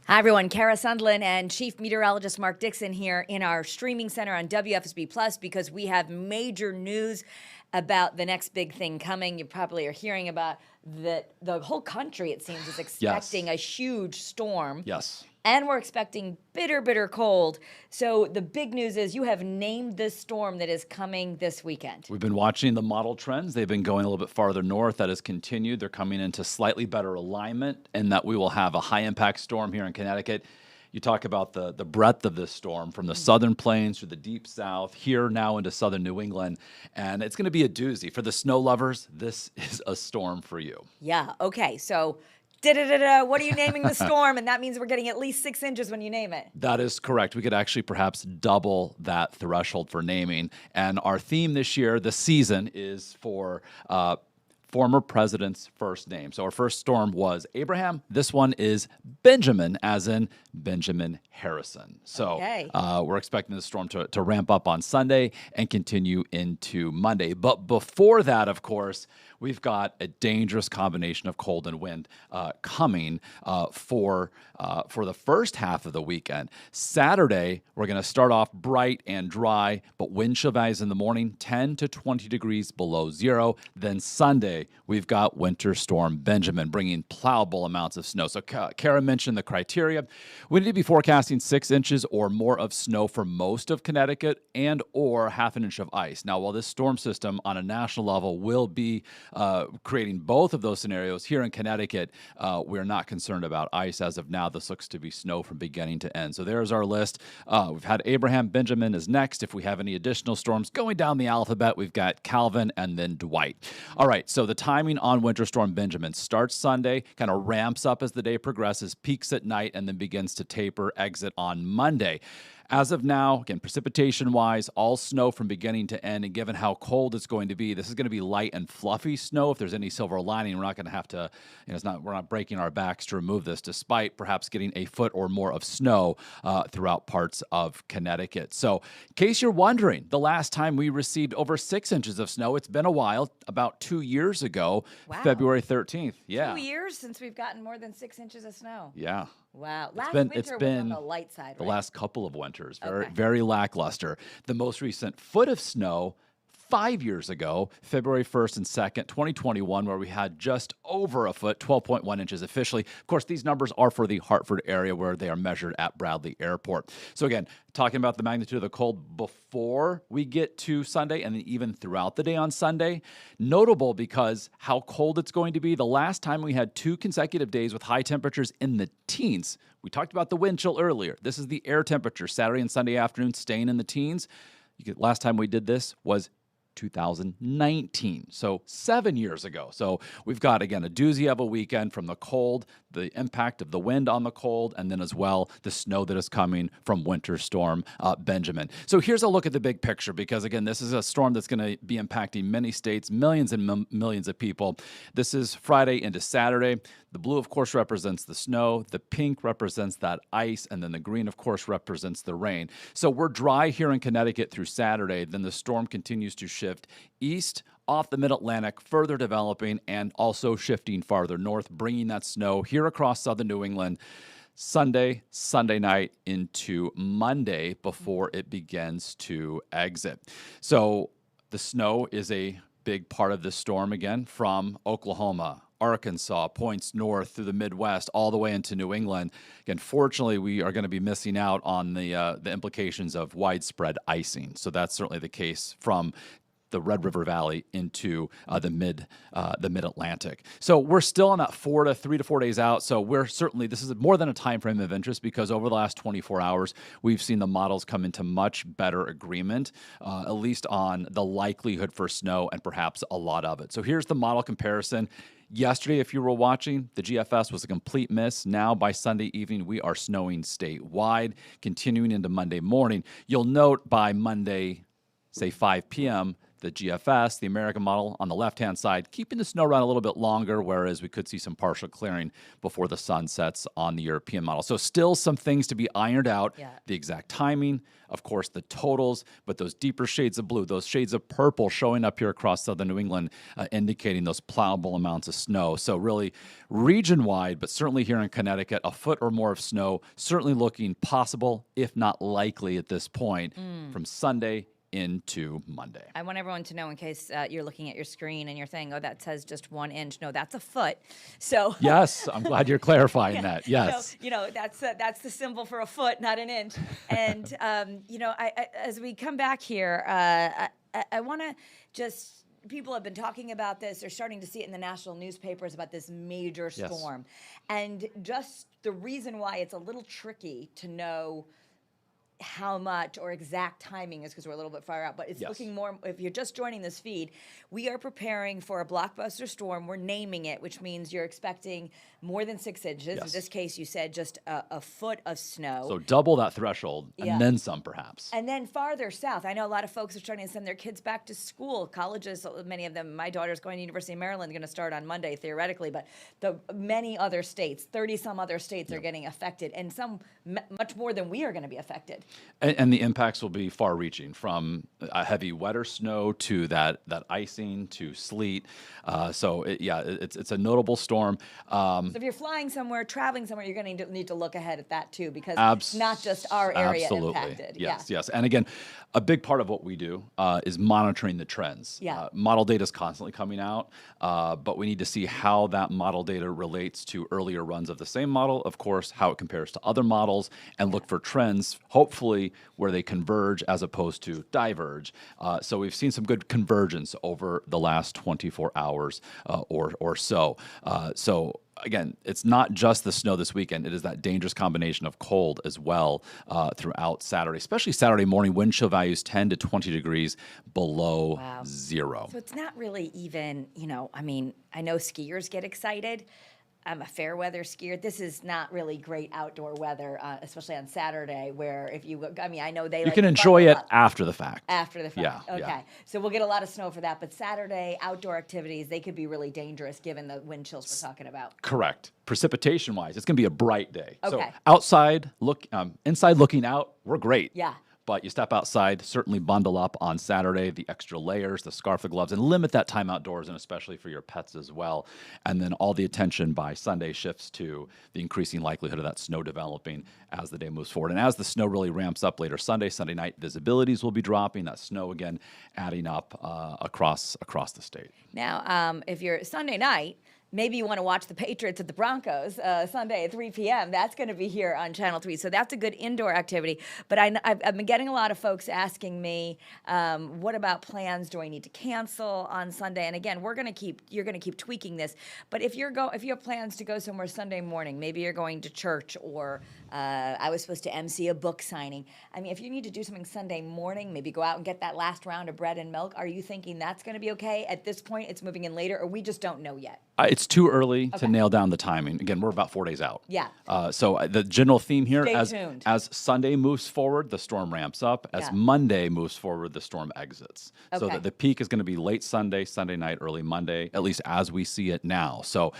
Hi, everyone. Kara Sundlin and Chief Meteorologist Mark Dixon here in our streaming center on WFSB Plus because we have major news about the next big thing coming. You probably are hearing about that the whole country, it seems, is expecting a huge storm. Yes. And we're expecting bitter, bitter cold. So the big news is you have named this storm that is coming this weekend. We've been watching the model trends. They've been going a little bit farther north. That has continued. They're coming into slightly better alignment, and that we will have a high-impact storm here in Connecticut. You talk about the breadth of this storm from the southern plains through the deep south, here now into southern New England. And it's going to be a doozy. For the snow lovers, this is a storm for you. Yeah, okay. So what are you naming the storm? And that means we're getting at least 6 inches when you name it. That is correct. We could actually perhaps double that threshold for naming. And our theme this year, the season, is for former president's first name. So our first storm was Abraham. This one is Benjamin, as in Benjamin Harrison. So we're expecting the storm to ramp up on Sunday and continue into Monday. But before that, of course, we've got a dangerous combination of cold and wind coming for the first half of the weekend. Saturday, we're going to start off bright and dry, but wind chill values in the morning 10 to 20 degrees below zero. Then Sunday, we've got Winter Storm Benjamin bringing plowable amounts of snow. So Kara mentioned the criteria. We need to be forecasting 6 inches or more of snow for most of Connecticut and or half an inch of ice. Now, while this storm system on a national level will be creating both of those scenarios, here in Connecticut, we're not concerned about ice as of now. This looks to be snow from beginning to end. So there's our list. We've had Abraham. Benjamin is next. If we have any additional storms going down the alphabet, we've got Calvin and then Dwight. All right, so the timing on Winter Storm Benjamin starts Sunday, kind of ramps up as the day progresses, peaks at night, and then begins to taper, exit on Monday. As of now, again, precipitation-wise, all snow from beginning to end, and given how cold it's going to be, this is going to be light and fluffy snow. If there's any silver lining, we're not going to have to, we're not breaking our backs to remove this, despite perhaps getting a foot or more of snow throughout parts of Connecticut. So, in case you're wondering, the last time we received over 6 inches of snow, it's been a while, about 2 years ago, February 13th. Yeah. 2 years since we've gotten more than 6 inches of snow. Yeah. Wow. Winter was on the light side, right? The last couple of winters, very lackluster. The most recent foot of snow 5 years ago, February 1st and 2nd, 2021, where we had just over a foot, 12.1 inches officially. Of course, these numbers are for the Hartford area where they are measured at Bradley Airport. So again, talking about the magnitude of the cold before we get to Sunday and then even throughout the day on Sunday. Notable because how cold it's going to be. The last time we had 2 consecutive days with high temperatures in the teens. We talked about the wind chill earlier. This is the air temperature, Saturday and Sunday afternoon, staying in the teens. Last time we did this was 2019, so 7 years ago. So we've got, again, a doozy of a weekend from the cold, the impact of the wind on the cold, and then as well the snow that is coming from Winter Storm Benjamin. So here's a look at the big picture, because again, this is a storm that's going to be impacting many states, millions and millions of people. This is Friday into Saturday. The blue, of course, represents the snow. The pink represents that ice. And then the green, of course, represents the rain. So we're dry here in Connecticut through Saturday. Then the storm continues to shift east off the mid-Atlantic, further developing and also shifting farther north, bringing that snow here across southern New England Sunday night into Monday before it begins to exit. So the snow is a big part of this storm, again, from Oklahoma, Arkansas, points north through the Midwest, all the way into New England. Again, fortunately, we are going to be missing out on the implications of widespread icing. So that's certainly the case from the Red River Valley into the mid-Atlantic. So we're still on that 3 to 4 days out. So this is more than a time frame of interest, because over the last 24 hours, we've seen the models come into much better agreement, at least on the likelihood for snow and perhaps a lot of it. So here's the model comparison. Yesterday, if you were watching, the GFS was a complete miss. Now, by Sunday evening, we are snowing statewide, continuing into Monday morning. You'll note by Monday, say 5 p.m., the GFS, the American model on the left-hand side, keeping the snow around a little bit longer, whereas we could see some partial clearing before the sun sets on the European model. So still some things to be ironed out, the exact timing, of course, the totals, but those deeper shades of blue, those shades of purple showing up here across southern New England, indicating those plowable amounts of snow. So really region-wide, but certainly here in Connecticut, a foot or more of snow certainly looking possible, if not likely at this point, from Sunday into Monday. I want everyone to know, in case you're looking at your screen and you're saying, oh, that says just 1 inch. No, that's a foot. So yes, I'm glad you're clarifying that. Yes. So, that's the symbol for a foot, not an inch. And, I as we come back here, I want to just, people have been talking about this. They're starting to see it in the national newspapers about this major storm. And just the reason why it's a little tricky to know how much or exact timing is because we're a little bit far out, but it's looking more, if you're just joining this feed, we are preparing for a blockbuster storm. We're naming it, which means you're expecting more than 6 inches. In this case, you said just a foot of snow. So double that threshold and then some, perhaps. And then farther south, I know a lot of folks are starting to send their kids back to school. Colleges, many of them, my daughter's going to University of Maryland, going to start on Monday, theoretically, but the many other states, 30 some other states are getting affected, and some much more than we are going to be affected. And the impacts will be far-reaching, from heavy, wetter snow to that icing to sleet. It's a notable storm. So if you're flying somewhere, traveling somewhere, you're going to need to look ahead at that too, because it's not just our area impacted. Yes. And again, a big part of what we do is monitoring the trends. Model data is constantly coming out, but we need to see how that model data relates to earlier runs of the same model, of course, how it compares to other models, and look for trends, hopefully where they converge as opposed to diverge. So we've seen some good convergence over the last 24 hours or so. So again, it's not just the snow this weekend. It is that dangerous combination of cold as well throughout Saturday, especially Saturday morning. Wind chill values 10 to 20 degrees below zero. So it's not really even, I know skiers get excited. I'm a fair weather skier. This is not really great outdoor weather, especially on Saturday, where if you, I know they you can enjoy it after the fact. After the fact. Okay. So we'll get a lot of snow for that. But Saturday outdoor activities, they could be really dangerous given the wind chills we're talking about. Correct. Precipitation wise, it's going to be a bright day. Okay. So outside, inside looking out, we're great. Yeah. But you step outside, certainly bundle up on Saturday, the extra layers, the scarf, the gloves, and limit that time outdoors, and especially for your pets as well. And then all the attention by Sunday shifts to the increasing likelihood of that snow developing as the day moves forward. And as the snow really ramps up later Sunday night, visibilities will be dropping, that snow again adding up across the state. Now, if you're Sunday night, maybe you want to watch the Patriots at the Broncos Sunday at 3 p.m. That's going to be here on Channel 3. So that's a good indoor activity. But I've been getting a lot of folks asking me, what about plans? Do I need to cancel on Sunday? And again, you're going to keep tweaking this. But if you have plans to go somewhere Sunday morning, maybe you're going to church, or I was supposed to MC a book signing. If you need to do something Sunday morning, maybe go out and get that last round of bread and milk. Are you thinking that's going to be okay? At this point, it's moving in later, or we just don't know yet? It's too early to nail down the timing. Again, we're about 4 days out. Yeah. So the general theme here, Stay tuned. As Sunday moves forward, the storm ramps up. As Monday moves forward, the storm exits. So the peak is going to be late Sunday night, early Monday, at least as we see it now. So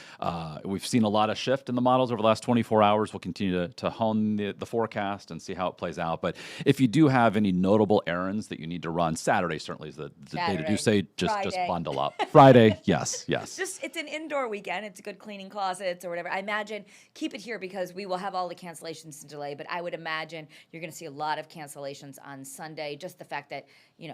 we've seen a lot of shift in the models over the last 24 hours. We'll continue to hone the forecast and see how it plays out. But if you do have any notable errands that you need to run, Saturday certainly is the day to do so. Just bundle up. Friday, yes. It's an indoor weekend. It's good cleaning closets or whatever. I imagine, keep it here because we will have all the cancellations and delay, but I would imagine you're going to see a lot of cancellations on Sunday. Just the fact that,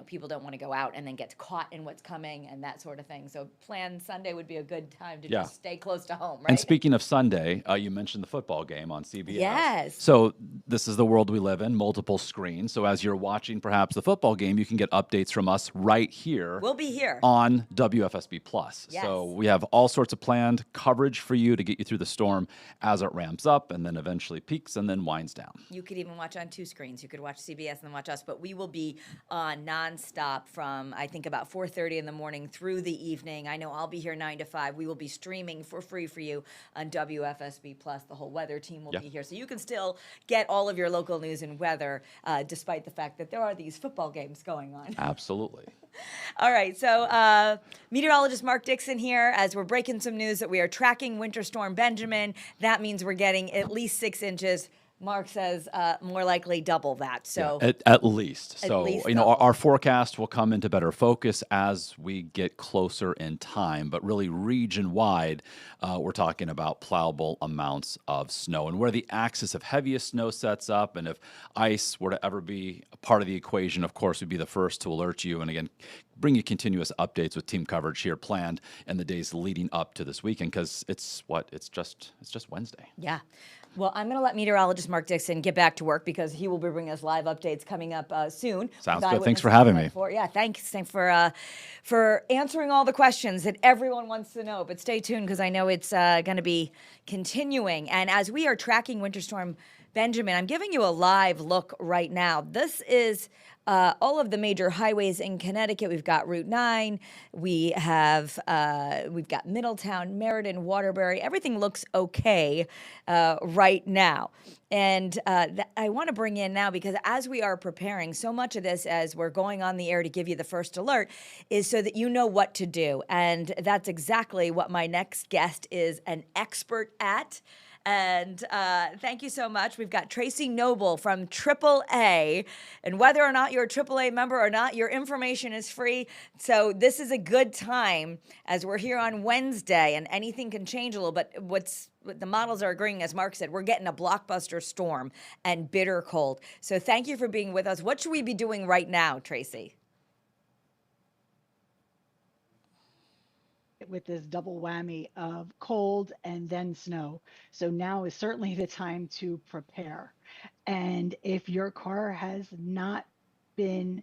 people don't want to go out and then get caught in what's coming and that sort of thing. So plan Sunday would be a good time to just stay close to home, right? And speaking of Sunday, you mentioned the football game on CBS. Yes. So this is the world we live in, multiple screens. So as you're watching perhaps the football game, you can get updates from us right here. We'll be here. On WFSB Plus. Yes. So we have all sorts of planned coverage for you to get you through the storm as it ramps up and then eventually peaks and then winds down. You could even watch on 2 screens. You could watch CBS and then watch us, but we will be on nonstop from, I think, about 4:30 in the morning through the evening. I know I'll be here 9 to 5. We will be streaming for free for you on WFSB Plus. The whole weather team will be here. So you can still get all of your local news and weather despite the fact that there are these football games going on. Absolutely. All right, so meteorologist Mark Dixon here. As we're breaking some news that we are tracking Winter Storm Benjamin, that means we're getting at least 6 inches. Mark says more likely double that. Yeah, So at least. at So, least our, double. our forecast will come into better focus as we get closer in time. But really, region wide, we're talking about plowable amounts of snow. And where the axis of heaviest snow sets up, and if ice were to ever be a part of the equation, of course, we'd be the first to alert you. And again, bring you continuous updates with team coverage here planned in the days leading up to this weekend because it's just Wednesday. Yeah. Well, I'm going to let meteorologist Mark Dixon get back to work because he will be bringing us live updates coming up soon. Sounds with good. Thanks Eyewitness for having me. 94. Yeah, thanks for answering all the questions that everyone wants to know. But stay tuned because I know it's going to be continuing. And as we are tracking Winter Storm Benjamin, I'm giving you a live look right now. This is all of the major highways in Connecticut. We've got Route 9. We've got Middletown, Meriden, Waterbury. Everything looks okay right now. And I want to bring in now because as we are preparing, so much of this as we're going on the air to give you the first alert is so that you know what to do. And that's exactly what my next guest is an expert at. And thank you so much. We've got Tracy Noble from AAA. And whether or not you're a AAA member or not, your information is free. So this is a good time as we're here on Wednesday, and anything can change a little. But what the models are agreeing, as Mark said, we're getting a blockbuster storm and bitter cold. So thank you for being with us. What should we be doing right now, Tracy? With this double whammy of cold and then snow. So now is certainly the time to prepare. And if your car has not been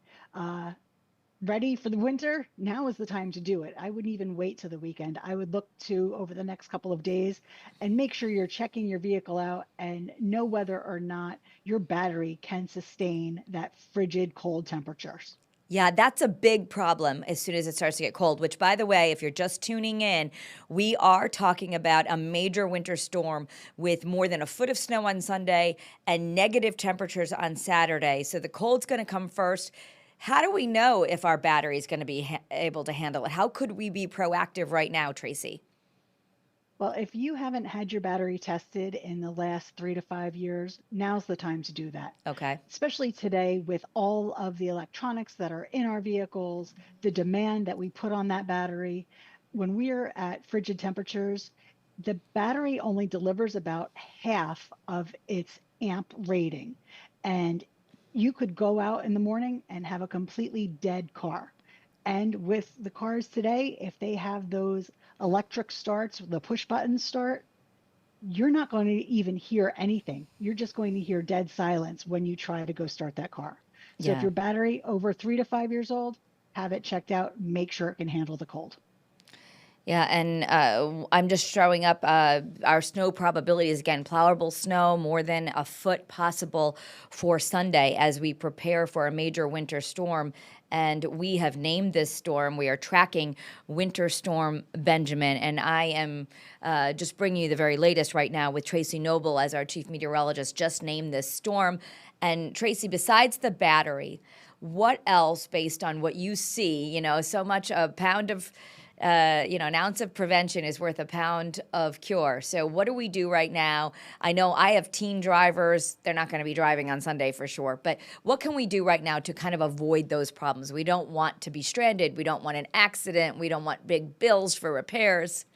ready for the winter, now is the time to do it. I wouldn't even wait till the weekend. I would look to over the next couple of days and make sure you're checking your vehicle out and know whether or not your battery can sustain that frigid cold temperatures. Yeah, that's a big problem as soon as it starts to get cold, which, by the way, if you're just tuning in, we are talking about a major winter storm with more than a foot of snow on Sunday and negative temperatures on Saturday. So the cold's going to come first. How do we know if our battery is going to be able to handle it? How could we be proactive right now, Tracy? Well, if you haven't had your battery tested in the last 3 to 5 years, now's the time to do that. Okay. Especially today with all of the electronics that are in our vehicles, the demand that we put on that battery. When we're at frigid temperatures, the battery only delivers about half of its amp rating. And you could go out in the morning and have a completely dead car. And with the cars today, if they have those electric starts, the push button start, you're not going to even hear anything. You're just going to hear dead silence when you try to go start that car. So if Yeah. your battery over 3 to 5 years old, have it checked out, make sure it can handle the cold. Yeah, and I'm just showing up our snow probabilities again. Plowable snow, more than a foot possible for Sunday as we prepare for a major winter storm. And we have named this storm. We are tracking Winter Storm Benjamin. And I am just bringing you the very latest right now with Tracy Noble as our chief meteorologist, just named this storm. And Tracy, besides the battery, what else, based on what you see, so much a pound of an ounce of prevention is worth a pound of cure. So what do we do right now? I know I have teen drivers. They're not going to be driving on Sunday for sure. But what can we do right now to kind of avoid those problems? We don't want to be stranded. We don't want an accident. We don't want big bills for repairs.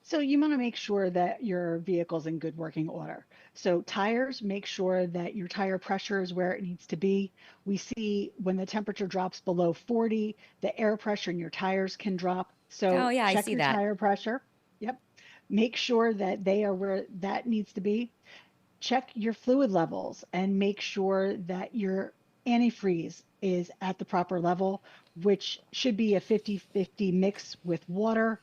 So you want to make sure that your vehicle's in good working order. So tires, make sure that your tire pressure is where it needs to be. We see when the temperature drops below 40, the air pressure in your tires can drop. Oh, So yeah, I check see your that. tire pressure. Yep. Make sure that they are where that needs to be. Check your fluid levels and make sure that your antifreeze is at the proper level, which should be a 50-50 mix with water,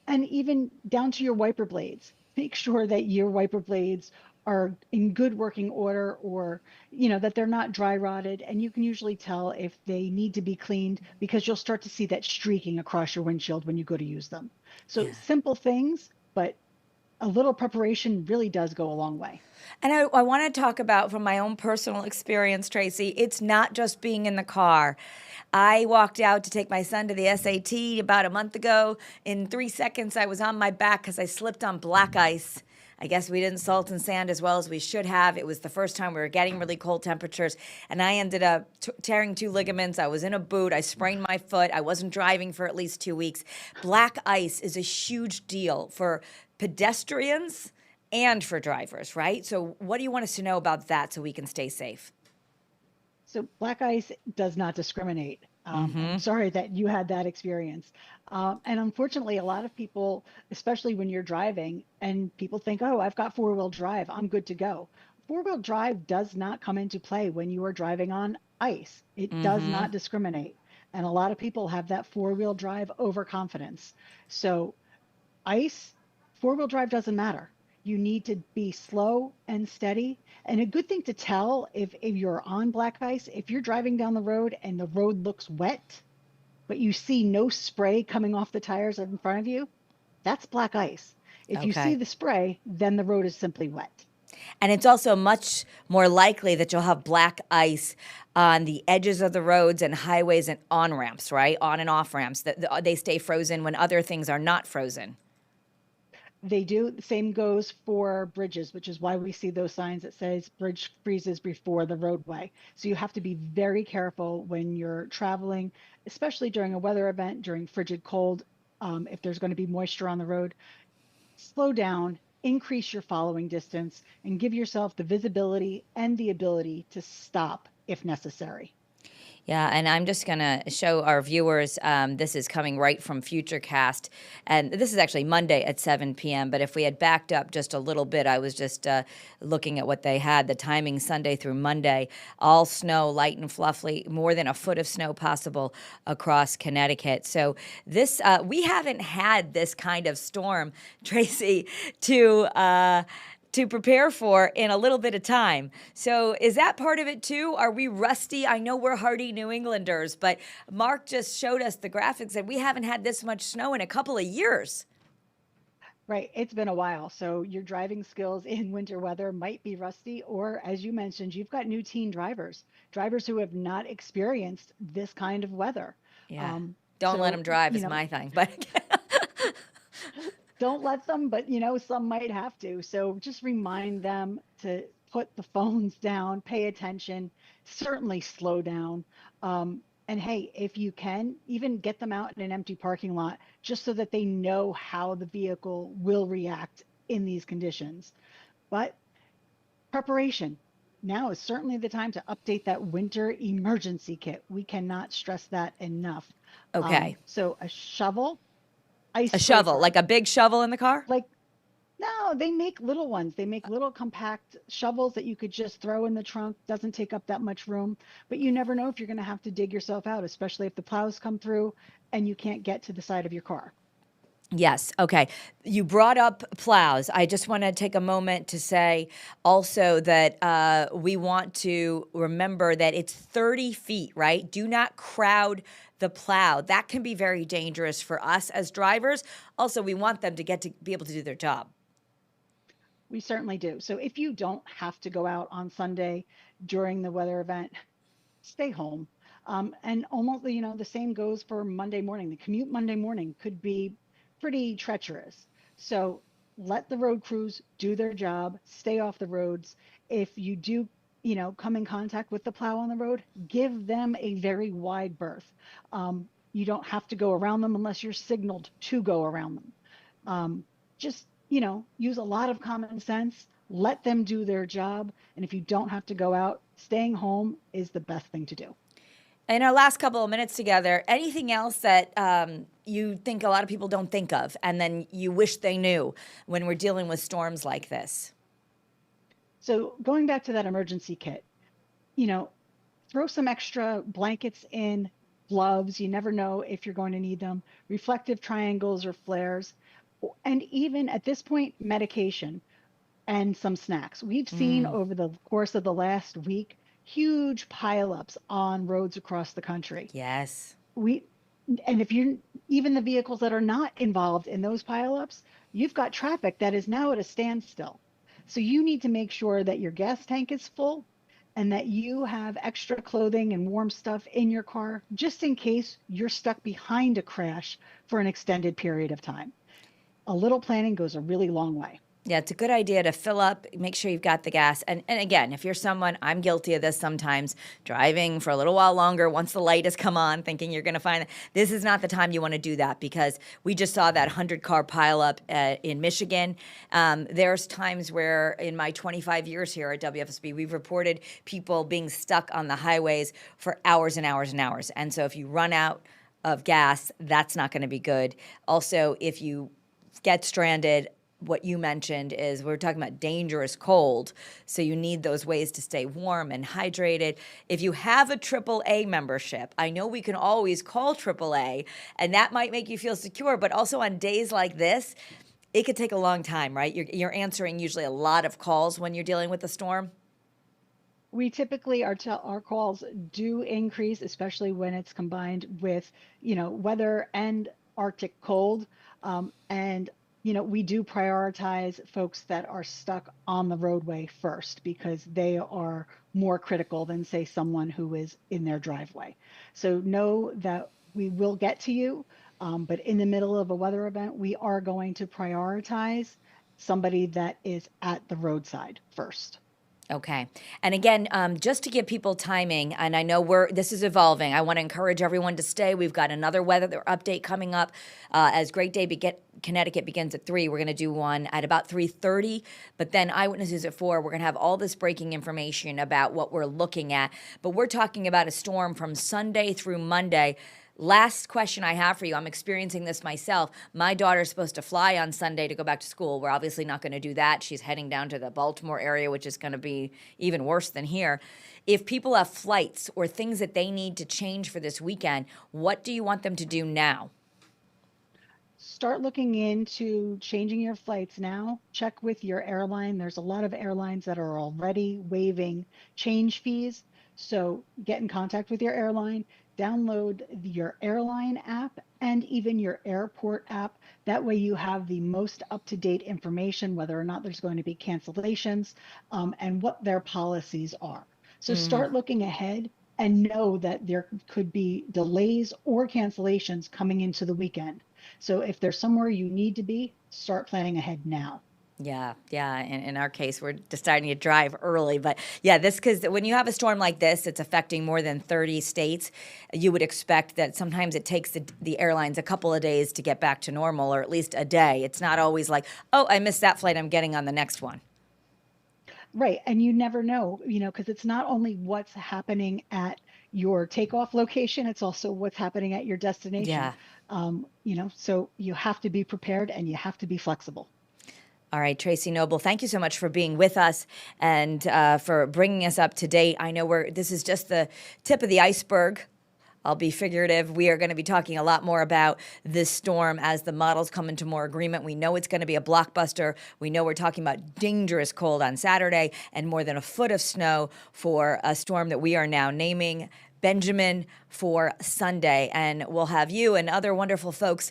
and even down to your wiper blades. Make sure that your wiper blades are in good working order, or that they're not dry rotted, and you can usually tell if they need to be cleaned because you'll start to see that streaking across your windshield when you go to use them. So Yeah. simple things, but a little preparation really does go a long way. And I want to talk about from my own personal experience, Tracy. It's not just being in the car. I walked out to take my son to the SAT about a month ago. In 3 seconds, I was on my back because I slipped on black ice. I guess we didn't salt and sand as well as we should have. It was the first time we were getting really cold temperatures, and I ended up tearing 2 ligaments. I was in a boot. I sprained my foot. I wasn't driving for at least 2 weeks. Black ice is a huge deal for pedestrians and for drivers, right? So, what do you want us to know about that so we can stay safe? So black ice does not discriminate. I'm sorry that you had that experience. And unfortunately, a lot of people, especially when you're driving and people think, oh, I've got four-wheel drive, I'm good to go. Four-wheel drive does not come into play when you are driving on ice. It does not discriminate. And a lot of people have that four-wheel drive overconfidence. So ice, four-wheel drive doesn't matter. You need to be slow and steady. And a good thing to tell if you're on black ice, if you're driving down the road and the road looks wet, but you see no spray coming off the tires in front of you, that's black ice. If you see Okay. the spray, then the road is simply wet. And it's also much more likely that you'll have black ice on the edges of the roads and highways and on ramps, right? On and off ramps. That they stay frozen when other things are not frozen. They do. The same goes for bridges, which is why we see those signs that says bridge freezes before the roadway. So you have to be very careful when you're traveling, especially during a weather event, during frigid cold. If there's going to be moisture on the road, slow down, increase your following distance, and give yourself the visibility and the ability to stop if necessary. Yeah, and I'm just going to show our viewers this is coming right from Futurecast. And this is actually Monday at 7 p.m. But if we had backed up just a little bit, I was just looking at what they had, the timing Sunday through Monday, all snow, light and fluffy, more than a foot of snow possible across Connecticut. So we haven't had this kind of storm, Tracy, to prepare for in a little bit of time. So is that part of it too? Are we rusty? I know we're hardy New Englanders, but Mark just showed us the graphics and we haven't had this much snow in a couple of years. Right. It's been a while. So your driving skills in winter weather might be rusty, or as you mentioned, you've got new teen drivers, drivers who have not experienced this kind of weather. Yeah. Um, Don't let them drive you is know, my thing, but don't let them, but some might have to. So just remind them to put the phones down, pay attention, certainly slow down. And hey, if you can, even get them out in an empty parking lot just so that they know how the vehicle will react in these conditions. But preparation. Now is certainly the time to update that winter emergency kit. We cannot stress that enough. okay. So a shovel, ice A shovel, scraper, like a big shovel in the car? like no, they make little ones. They make little compact shovels that you could just throw in the trunk. Doesn't take up that much room, but you never know if you're going to have to dig yourself out, especially if the plows come through and you can't get to the side of your car. Yes. Okay. You brought up plows. I just want to take a moment to say also that we want to remember that it's 30 feet, right? Do not crowd the plow. That can be very dangerous for us as drivers. Also, we want them to get to be able to do their job. We certainly do. So if you don't have to go out on Sunday during the weather event, stay home. And almost, the same goes for Monday morning. The commute Monday morning could be pretty treacherous. So let the road crews do their job, stay off the roads. If you do, come in contact with the plow on the road, give them a very wide berth. You don't have to go around them unless you're signaled to go around them. Just, use a lot of common sense, let them do their job. And if you don't have to go out, staying home is the best thing to do. In our last couple of minutes together, anything else that you think a lot of people don't think of and then you wish they knew when we're dealing with storms like this? So going back to that emergency kit, throw some extra blankets in, gloves. You never know if you're going to need them, reflective triangles or flares, and even at this point, medication and some snacks. We've seen Mm, over the course of the last week huge pileups on roads across the country. yes. We and if you're even the vehicles that are not involved in those pileups, you've got traffic that is now at a standstill. So you need to make sure that your gas tank is full and that you have extra clothing and warm stuff in your car just in case you're stuck behind a crash for an extended period of time. A little planning goes a really long way. Yeah, it's a good idea to fill up, make sure you've got the gas. And again, if you're someone, I'm guilty of this sometimes, driving for a little while longer once the light has come on, thinking you're going to find this is not the time you want to do that, because we just saw that 100-car pileup in Michigan. There's times where in my 25 years here at WFSB, we've reported people being stuck on the highways for hours and hours and hours. And so if you run out of gas, that's not going to be good. Also, if you get stranded, what you mentioned is we're talking about dangerous cold, so you need those ways to stay warm and hydrated. If you have a AAA membership, I know we can always call AAA, and that might make you feel secure, but also on days like this, it could take a long time, right? You're answering usually a lot of calls when you're dealing with a storm. We typically, our calls do increase, especially when it's combined with, weather and Arctic cold. And we do prioritize folks that are stuck on the roadway first because they are more critical than, say, someone who is in their driveway. So know that we will get to you, but in the middle of a weather event, we are going to prioritize somebody that is at the roadside first. Okay. And again, just to give people timing, and I know this is evolving, I want to encourage everyone to stay. We've got another weather update coming up as Great Day Connecticut begins at 3. We're going to do one at about 3:30, but then Eyewitness News at 4. We're going to have all this breaking information about what we're looking at. But we're talking about a storm from Sunday through Monday. Last question I have for you. I'm experiencing this myself. My daughter's supposed to fly on Sunday to go back to school. We're obviously not going to do that. She's heading down to the Baltimore area, which is going to be even worse than here. If people have flights or things that they need to change for this weekend, what do you want them to do now? Start looking into changing your flights now. Check with your airline. There's a lot of airlines that are already waiving change fees. So get in contact with your airline, download your airline app and even your airport app. That way you have the most up-to-date information, whether or not there's going to be cancellations, and what their policies are. So start looking ahead and know that there could be delays or cancellations coming into the weekend. So if there's somewhere you need to be, start planning ahead now. Yeah. In our case, we're deciding to drive early. But yeah, because when you have a storm like this, it's affecting more than 30 states. You would expect that sometimes it takes the airlines a couple of days to get back to normal, or at least a day. It's not always like, oh, I missed that flight, I'm getting on the next one. Right. And you never know, because it's not only what's happening at your takeoff location, it's also what's happening at your destination. Yeah. So you have to be prepared and you have to be flexible. All right, Tracy Noble, thank you so much for being with us and for bringing us up to date. I know this is just the tip of the iceberg. I'll be figurative. We are going to be talking a lot more about this storm as the models come into more agreement. We know it's going to be a blockbuster. We know we're talking about dangerous cold on Saturday and more than a foot of snow for a storm that we are now naming Benjamin for Sunday. And we'll have you and other wonderful folks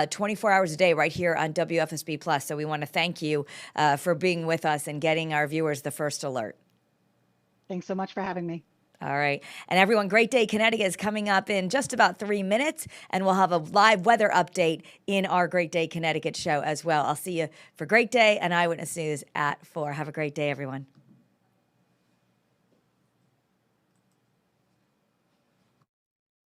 24 hours a day right here on WFSB Plus. So we want to thank you for being with us and getting our viewers the first alert. Thanks so much for having me. All right. And everyone, Great Day Connecticut is coming up in just about 3 minutes, and we'll have a live weather update in our Great Day Connecticut show as well. I'll see you for Great Day and Eyewitness News at 4. Have a great day, everyone.